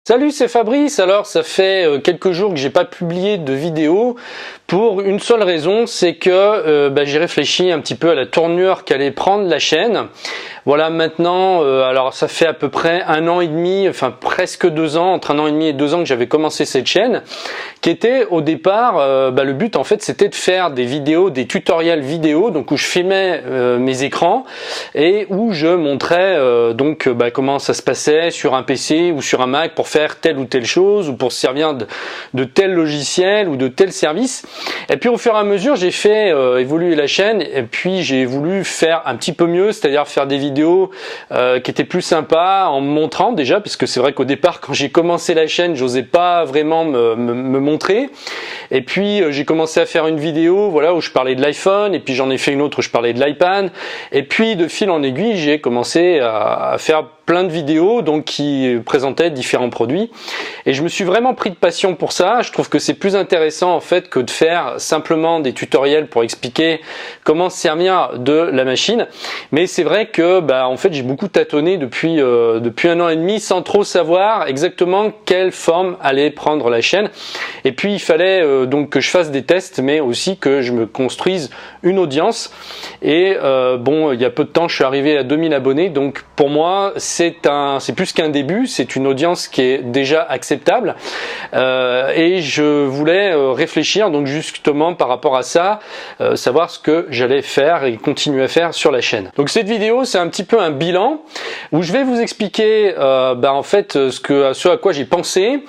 Salut, c'est Fabrice. Alors, ça fait quelques jours que j'ai pas publié de vidéo pour une seule raison, c'est que j'ai réfléchi un petit peu à la tournure qu'allait prendre la chaîne. Voilà, maintenant, alors ça fait à peu près 1 an et demi, enfin presque 2 ans, entre 1 an et demi et 2 ans que j'avais commencé cette chaîne, qui était au départ, le but en fait c'était de faire des vidéos, des tutoriels vidéo, donc où je filmais mes écrans et où je montrais comment ça se passait sur un PC ou sur un Mac pour faire telle ou telle chose ou pour se servir de tel logiciel ou de tel service. Et puis au fur et à mesure j'ai fait évoluer la chaîne et puis j'ai voulu faire un petit peu mieux, c'est-à-dire faire des vidéos qui étaient plus sympas en me montrant déjà, parce que c'est vrai qu'au départ quand j'ai commencé la chaîne j'osais pas vraiment me montrer. Et puis j'ai commencé à faire une vidéo où je parlais de l'iPhone, et puis j'en ai fait une autre où je parlais de l'iPad, et puis de fil en aiguille j'ai commencé à faire plein de vidéos qui présentaient différents produits, et je me suis vraiment pris de passion pour ça. Je trouve que c'est plus intéressant en fait que de faire simplement des tutoriels pour expliquer comment se servir de la machine. Mais c'est vrai que en fait j'ai beaucoup tâtonné depuis 1 an et demi sans trop savoir exactement quelle forme allait prendre la chaîne, et puis il fallait donc que je fasse des tests, mais aussi que je me construise une audience. Et il y a peu de temps je suis arrivé à 2000 abonnés, donc pour moi c'est plus qu'un début, c'est une audience qui est déjà acceptable, et je voulais réfléchir donc justement par rapport à ça, savoir ce que j'allais faire et continuer à faire sur la chaîne. Donc cette vidéo c'est un petit peu un bilan où je vais vous expliquer en fait ce à quoi j'ai pensé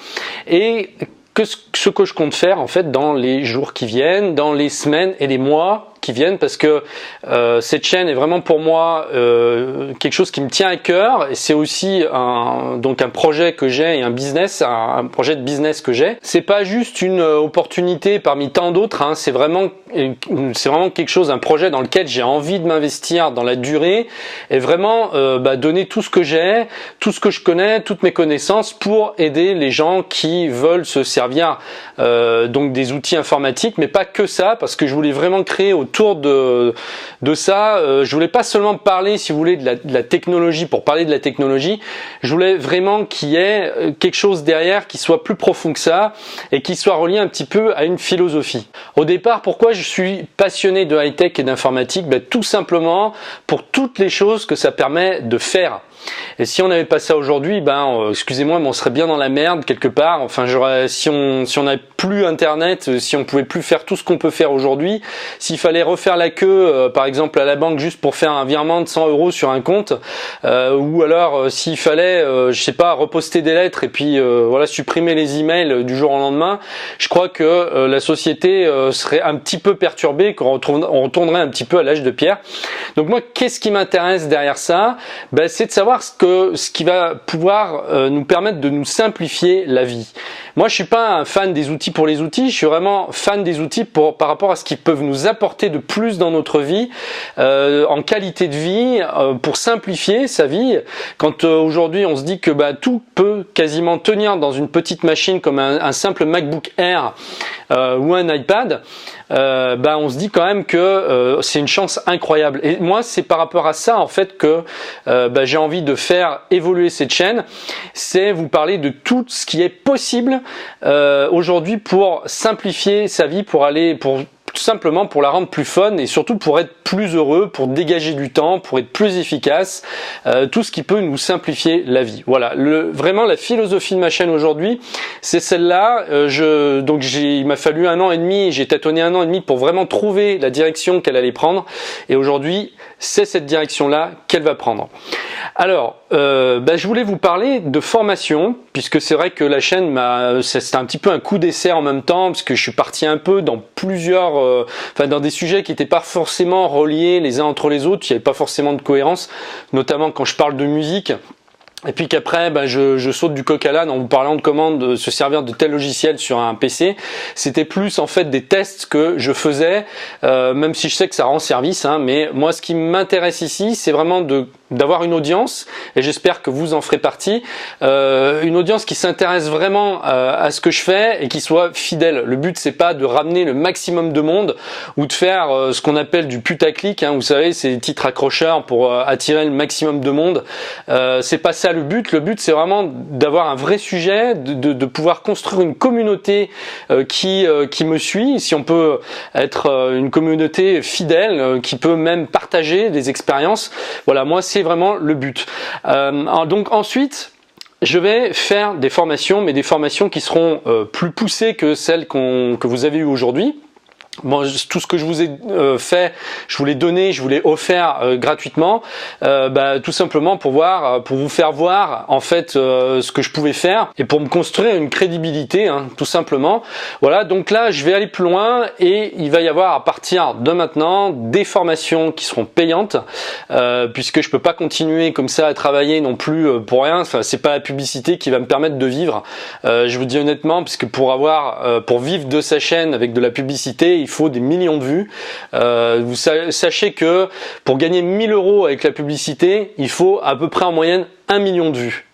et ce que je compte faire en fait dans les jours qui viennent, dans les semaines et les mois qui viennent, parce que cette chaîne est vraiment pour moi quelque chose qui me tient à cœur, et c'est aussi un projet que j'ai et un projet de business que j'ai. C'est pas juste une opportunité parmi tant d'autres, hein, c'est vraiment quelque chose, un projet dans lequel j'ai envie de m'investir dans la durée et vraiment donner tout ce que j'ai, tout ce que je connais, toutes mes connaissances pour aider les gens qui veulent se servir des outils informatiques, mais pas que ça, parce que je voulais vraiment créer autour de ça, je voulais pas seulement parler, si vous voulez, de la technologie pour parler de la technologie. Je voulais vraiment qu'il y ait quelque chose derrière qui soit plus profond que ça et qui soit relié un petit peu à une philosophie. Au départ, pourquoi je suis passionné de high-tech et d'informatique? Tout simplement pour toutes les choses que ça permet de faire. Et si on n'avait pas ça aujourd'hui, excusez-moi, mais on serait bien dans la merde quelque part. Enfin, si on n'avait plus internet, si on pouvait plus faire tout ce qu'on peut faire aujourd'hui, s'il fallait refaire la queue, par exemple à la banque juste pour faire un virement de 100 € sur un compte, ou alors s'il fallait, reposter des lettres et puis supprimer les emails du jour au lendemain, je crois que la société serait un petit peu perturbée, qu'on retournerait un petit peu à l'âge de pierre. Donc moi, qu'est-ce qui m'intéresse derrière ça? C'est de savoir ce qui va pouvoir nous permettre de nous simplifier la vie. Moi, je suis pas un fan des outils pour les outils, je suis vraiment fan des outils par rapport à ce qu'ils peuvent nous apporter de plus dans notre vie, en qualité de vie, pour simplifier sa vie. Quand aujourd'hui on se dit que tout peut quasiment tenir dans une petite machine comme un simple MacBook Air ou un iPad, on se dit quand même que c'est une chance incroyable. Et moi, c'est par rapport à ça en fait que j'ai envie de faire évoluer cette chaîne. C'est vous parler de tout ce qui est possible aujourd'hui pour simplifier sa vie, tout simplement pour la rendre plus fun et surtout pour être plus heureux, pour dégager du temps, pour être plus efficace, tout ce qui peut nous simplifier la vie. Voilà, vraiment la philosophie de ma chaîne aujourd'hui, c'est celle-là. Il m'a fallu 1 an et demi, j'ai tâtonné 1 an et demi pour vraiment trouver la direction qu'elle allait prendre, et aujourd'hui c'est cette direction-là qu'elle va prendre. Alors, je voulais vous parler de formation, puisque c'est vrai que la chaîne c'était un petit peu un coup d'essai en même temps, parce que je suis parti un peu dans dans des sujets qui n'étaient pas forcément reliés les uns entre les autres, il n'y avait pas forcément de cohérence, notamment quand je parle de musique. Et puis qu'après, je saute du coq à l'âne en vous parlant de comment se servir de tel logiciel sur un PC. C'était plus en fait des tests que je faisais, même si je sais que ça rend service, hein, mais moi ce qui m'intéresse ici, c'est vraiment de d'avoir une audience, et j'espère que vous en ferez partie, une audience qui s'intéresse vraiment à ce que je fais et qui soit fidèle. Le but c'est pas de ramener le maximum de monde ou de faire ce qu'on appelle du putaclic, hein, vous savez, c'est des titres accrocheurs pour attirer le maximum de monde. C'est pas ça le but. Le but c'est vraiment d'avoir un vrai sujet, de pouvoir construire une communauté qui me suit, si on peut être une communauté fidèle, qui peut même partager des expériences. Voilà, moi c'est vraiment le but. Donc ensuite, je vais faire des formations, mais des formations qui seront plus poussées que celles que vous avez eues aujourd'hui. Bon, tout ce que je vous ai fait, je vous l'ai donné, je vous l'ai offert gratuitement, tout simplement pour vous faire voir en fait ce que je pouvais faire et pour me construire une crédibilité, hein, tout simplement. Voilà, donc là je vais aller plus loin et il va y avoir à partir de maintenant des formations qui seront payantes, puisque je peux pas continuer comme ça à travailler non plus pour rien. Enfin, c'est pas la publicité qui va me permettre de vivre. Je vous dis honnêtement, parce que pour vivre de sa chaîne avec de la publicité, il faut des millions de vues. Vous sachez que pour gagner 1000 € avec la publicité, il faut à peu près en moyenne 1 million de vues.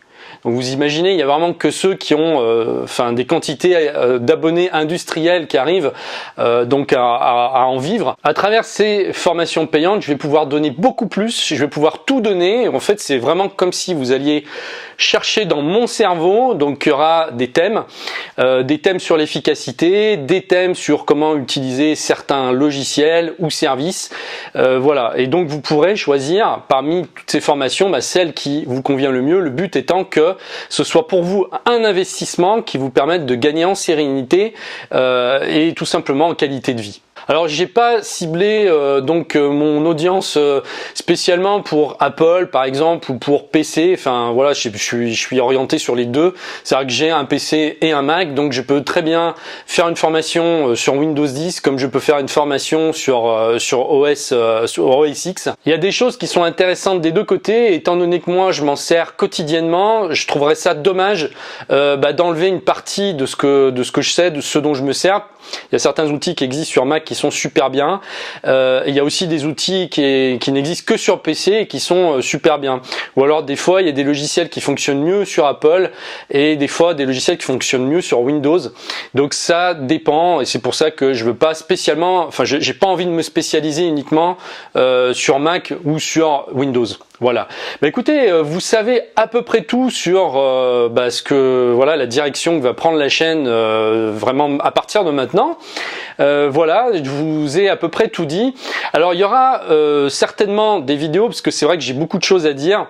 Donc vous imaginez, il y a vraiment que ceux qui ont des quantités d'abonnés industriels qui arrivent donc à en vivre. À travers ces formations payantes, je vais pouvoir donner beaucoup plus, je vais pouvoir tout donner. En fait, c'est vraiment comme si vous alliez chercher dans mon cerveau. Donc il y aura des thèmes sur l'efficacité, des thèmes sur comment utiliser certains logiciels ou services. Voilà, et donc vous pourrez choisir parmi toutes ces formations celle qui vous convient le mieux, le but étant que ce soit pour vous un investissement qui vous permette de gagner en sérénité et tout simplement en qualité de vie. Alors j'ai pas ciblé mon audience spécialement pour Apple par exemple ou pour PC. Enfin voilà, je suis orienté sur les deux. C'est-à-dire que j'ai un PC et un Mac, donc je peux très bien faire une formation sur Windows 10 comme je peux faire une formation sur OS X. Il y a des choses qui sont intéressantes des deux côtés. Étant donné que moi je m'en sers quotidiennement, je trouverais ça dommage d'enlever une partie de ce que je sais, de ce dont je me sers. Il y a certains outils qui existent sur Mac qui sont super bien. Il y a aussi des outils qui n'existent que sur PC et qui sont super bien. Ou alors des fois il y a des logiciels qui fonctionnent mieux sur Apple et des fois des logiciels qui fonctionnent mieux sur Windows. Donc ça dépend et c'est pour ça que je veux pas spécialement, j'ai pas envie de me spécialiser uniquement sur Mac ou sur Windows. Voilà. Écoutez, vous savez à peu près tout sur la direction que va prendre la chaîne vraiment à partir de maintenant. Voilà, je vous ai à peu près tout dit. Alors il y aura certainement des vidéos parce que c'est vrai que j'ai beaucoup de choses à dire.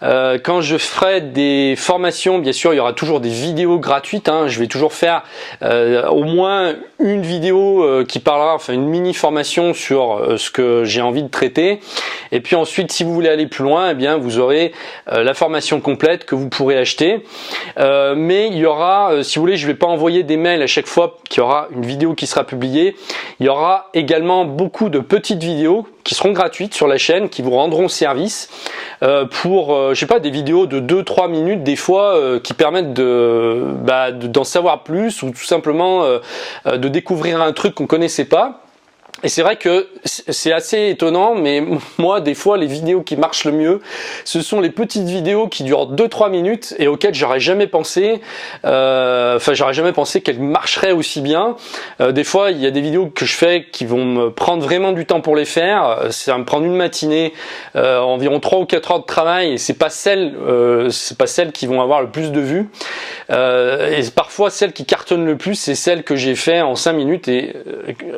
Quand je ferai des formations, bien sûr, il y aura toujours des vidéos gratuites. Hein. Je vais toujours faire au moins une vidéo qui parlera, une mini formation sur ce que j'ai envie de traiter. Et puis ensuite, si vous voulez aller plus loin, eh bien vous aurez la formation complète que vous pourrez acheter. Mais il y aura, si vous voulez, je vais pas envoyer des mails à chaque fois qu'il y aura une vidéo qui sera publiée. Il y aura également beaucoup de petites vidéos qui seront gratuites sur la chaîne, qui vous rendront service pour, des vidéos de 2-3 minutes des fois qui permettent d'en savoir plus ou tout simplement de découvrir un truc qu'on connaissait pas. Et c'est vrai que c'est assez étonnant, mais moi, des fois, les vidéos qui marchent le mieux, ce sont les petites vidéos qui durent 2-3 minutes et auxquelles j'aurais jamais pensé. J'aurais jamais pensé qu'elles marcheraient aussi bien. Des fois, il y a des vidéos que je fais qui vont me prendre vraiment du temps pour les faire. Ça va me prendre une matinée, environ 3 ou 4 heures de travail, et c'est pas celles qui vont avoir le plus de vues. Et parfois, celles qui cartonnent le plus, c'est celles que j'ai fait en 5 minutes et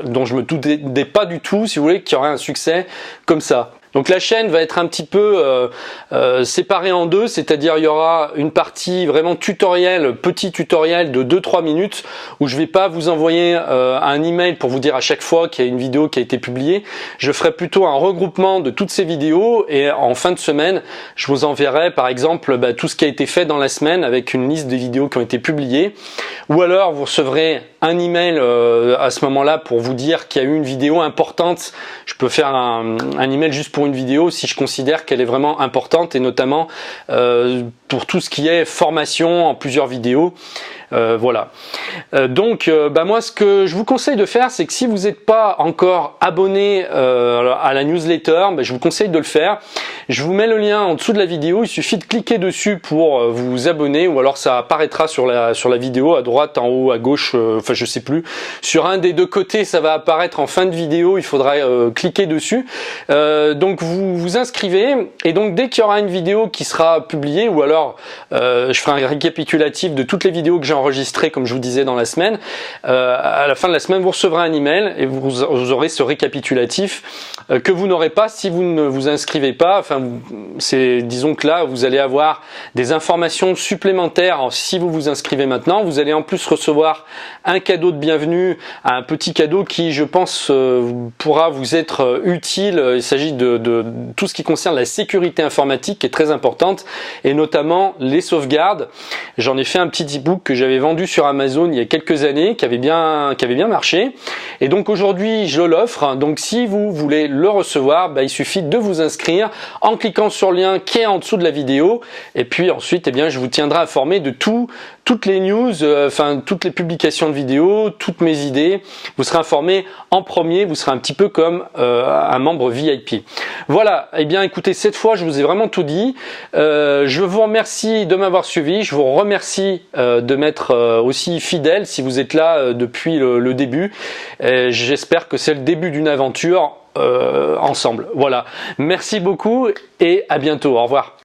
dont je me doutais pas du tout, si vous voulez, qu'il y aurait un succès comme ça. Donc la chaîne va être un petit peu séparée en deux, c'est-à-dire il y aura une partie vraiment tutoriel, petit tutoriel de 2-3 minutes où je vais pas vous envoyer un email pour vous dire à chaque fois qu'il y a une vidéo qui a été publiée. Je ferai plutôt un regroupement de toutes ces vidéos et en fin de semaine, je vous enverrai par exemple tout ce qui a été fait dans la semaine avec une liste des vidéos qui ont été publiées. Ou alors vous recevrez un email à ce moment-là pour vous dire qu'il y a eu une vidéo importante. Je peux faire un email juste pour une vidéo si je considère qu'elle est vraiment importante et notamment pour tout ce qui est formation en plusieurs vidéos. Voilà. Donc moi ce que je vous conseille de faire, c'est que si vous n'êtes pas encore abonné à la newsletter, je vous conseille de le faire. Je vous mets le lien en dessous de la vidéo, il suffit de cliquer dessus pour vous abonner, ou alors ça apparaîtra sur la vidéo à droite, en haut, à gauche, enfin je sais plus. Sur un des deux côtés, ça va apparaître en fin de vidéo, il faudra cliquer dessus. Donc vous vous inscrivez, et donc dès qu'il y aura une vidéo qui sera publiée, ou alors je ferai un récapitulatif de toutes les vidéos que j'ai enregistrées, comme je vous disais, dans la semaine, à la fin de la semaine vous recevrez un email et vous aurez ce récapitulatif que vous n'aurez pas si vous ne vous inscrivez pas. Enfin, disons que là vous allez avoir des informations supplémentaires si vous vous inscrivez maintenant. Vous allez en plus recevoir un cadeau de bienvenue, un petit cadeau qui, je pense, pourra vous être utile. Il s'agit de tout ce qui concerne la sécurité informatique, qui est très importante, et notamment les sauvegardes. J'en ai fait un petit e-book que j'avais vendu sur Amazon il y a quelques années, qui avait bien marché, et donc aujourd'hui je l'offre. Donc si vous voulez le recevoir, il suffit de vous inscrire en cliquant sur le lien qui est en dessous de la vidéo, et puis ensuite je vous tiendrai informé de toutes les news, toutes les publications de vidéos, toutes mes idées. Vous serez informé en premier, vous serez un petit peu comme un membre VIP. Voilà, écoutez, cette fois je vous ai vraiment tout dit. Je vous remercie de m'avoir suivi, je vous remercie de m'être aussi fidèle si vous êtes là depuis le début. J'espère que c'est le début d'une aventure ensemble. Voilà, merci beaucoup et à bientôt, au revoir.